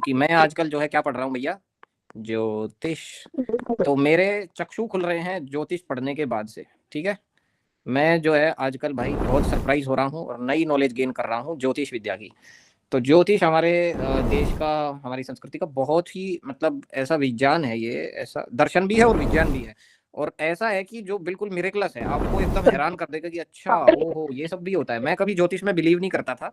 कि मैं आजकल जो है क्या पढ़ रहा हूँ भैया, ज्योतिष। तो मेरे चक्षु खुल रहे हैं ज्योतिष पढ़ने के बाद से। ठीक है, मैं जो है आजकल भाई बहुत सरप्राइज हो रहा हूँ और नई नॉलेज गेन कर रहा हूँ ज्योतिष विद्या की। तो ज्योतिष हमारे देश का, हमारी संस्कृति का बहुत ही मतलब ऐसा विज्ञान है, ये ऐसा दर्शन भी है और विज्ञान भी है। और ऐसा है कि जो बिल्कुल मिरेकलस है, आपको एकदम हैरान कर देगा कि अच्छा ओहो ये सब भी होता है। मैं कभी ज्योतिष में बिलीव नहीं करता था,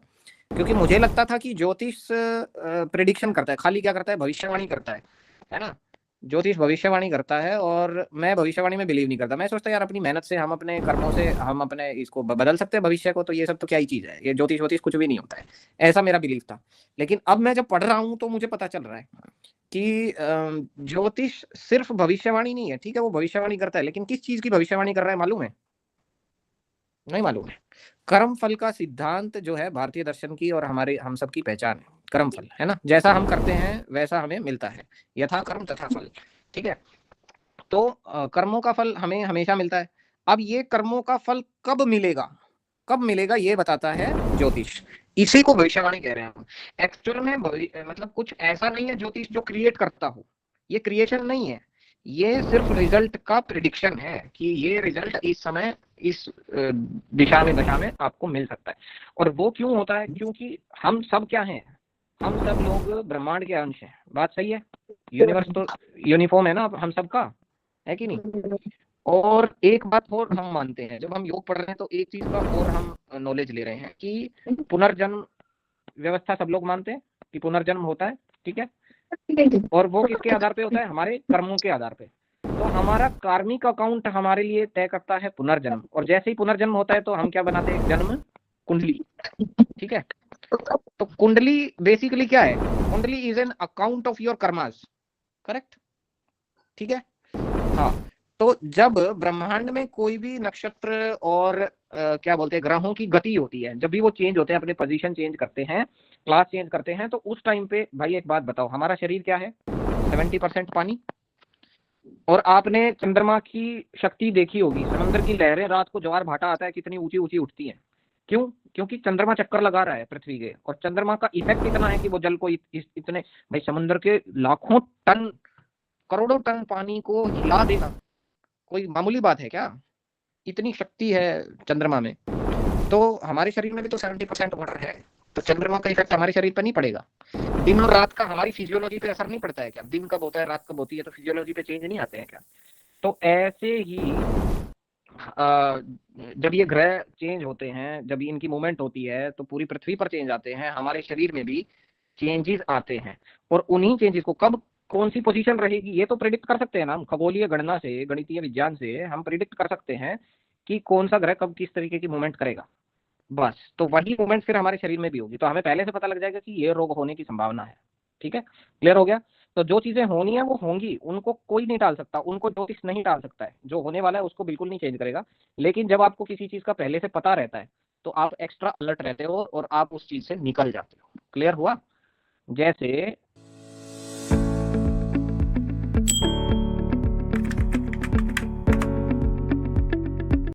क्योंकि मुझे लगता था कि ज्योतिष प्रिडिक्शन करता है, खाली क्या करता है, भविष्यवाणी करता है ना। ज्योतिष भविष्यवाणी करता है और मैं भविष्यवाणी में बिलीव नहीं करता। मैं सोचता यार अपनी मेहनत से, हम अपने कर्मों से हम अपने इसको बदल सकते हैं भविष्य को, तो ये सब तो क्या ही चीज है, ये ज्योतिष वोतिष कुछ भी नहीं होता है। ऐसा मेरा बिलीव था। लेकिन अब मैं जब पढ़ रहा हूँ तो मुझे पता चल रहा है कि ज्योतिष सिर्फ भविष्यवाणी नहीं है। ठीक है, वो भविष्यवाणी करता है, लेकिन किस चीज की भविष्यवाणी कर रहा है मालूम है? नहीं मालूम है। कर्म फल का सिद्धांत जो है भारतीय दर्शन की और हमारे हम सब की पहचान है, कर्म फल है ना। जैसा हम करते हैं वैसा हमें मिलता है, यथा कर्म तथा फल। ठीक है, तो कर्मों का फल हमें हमेशा मिलता है। अब ये कर्मों का फल कब मिलेगा, कब मिलेगा, ये बताता है ज्योतिष। इसी को भविष्यवाणी कह रहे हैं हम। एक्चुअल में मतलब कुछ ऐसा नहीं है ज्योतिष जो क्रिएट करता हो, ये क्रिएशन नहीं है। ये सिर्फ रिजल्ट का प्रिडिक्शन है कि ये रिजल्ट इस समय इस दिशा में दशा में आपको मिल सकता है। और वो क्यों होता है? क्योंकि हम सब क्या हैं, हम सब लोग ब्रह्मांड के अंश हैं। बात सही है, यूनिवर्स तो यूनिफॉर्म है ना हम सबका, है कि नहीं। और एक बात और हम मानते हैं, जब हम योग पढ़ रहे हैं तो एक चीज का और हम नॉलेज ले रहे हैं कि पुनर्जन्म व्यवस्था सब लोग मानते हैं कि पुनर्जन्म होता है। ठीक है, और वो किसके आधार पे होता है? हमारे कर्मों के आधार पे। तो हमारा कार्मिक अकाउंट हमारे लिए तय करता है पुनर्जन्म, और जैसे ही पुनर्जन्म होता है तो हम क्या बनाते हैं? जन्म कुंडली। ठीक है, तो कुंडली बेसिकली क्या है? कुंडली is an account of your karmas, correct. ठीक है, हाँ। तो जब ब्रह्मांड में कोई भी नक्षत्र और क्या बोलते हैं ग्रहों की गति होती है, जब भी वो चेंज होते हैं, अपने पोजीशन चेंज करते हैं, क्लास चेंज करते हैं, तो उस टाइम पे भाई एक बात बताओ, हमारा शरीर क्या है? 70% पानी। और आपने चंद्रमा की शक्ति देखी होगी, समंदर की लहरें रात को ज्वार भाटा आता है कितनी ऊंची ऊंची उठती हैं। क्यों? क्योंकि चंद्रमा चक्कर लगा रहा है पृथ्वी के, और चंद्रमा का इफेक्ट इतना है कि वो जल को इतने, भाई समुद्र के लाखों टन करोड़ों टन पानी को हिला देना कोई मामूली बात है क्या? इतनी शक्ति है चंद्रमा में। तो हमारे शरीर में भी तो 70% वाटर है, तो चंद्रमा का इफेक्ट हमारे शरीर पर नहीं पड़ेगा? दिन और रात का हमारी फिजियोलॉजी पे असर नहीं पड़ता है क्या? दिन कब होता है, रात कब होती है, तो फिजियोलॉजी पे चेंज नहीं आते हैं क्या? तो ऐसे ही जब ये ग्रह चेंज होते हैं, जब इनकी मूवमेंट होती है, तो पूरी पृथ्वी पर चेंज आते हैं, हमारे शरीर में भी चेंजेस आते हैं। और उन्हीं चेंजेस को कब कौन सी पोजीशन रहेगी ये तो प्रिडिक्ट कर सकते हैं ना हम, खगोलीय गणना से, गणितीय विज्ञान से हम प्रिडिक्ट कर सकते हैं कि कौन सा ग्रह कब किस तरीके की मूवमेंट करेगा। बस, तो वही मूवमेंट फिर हमारे शरीर में भी होगी, तो हमें पहले से पता लग जाएगा कि ये रोग होने की संभावना है। ठीक है, क्लियर हो गया। तो जो चीजें होनी है वो होंगी, उनको कोई नहीं टाल सकता, उनको ज्योतिष नहीं टाल सकता है। जो होने वाला है उसको बिल्कुल नहीं चेंज करेगा। लेकिन जब आपको किसी चीज का पहले से पता रहता है तो आप एक्स्ट्रा अलर्ट रहते हो और आप उस चीज से निकल जाते हो। क्लियर हुआ? जैसे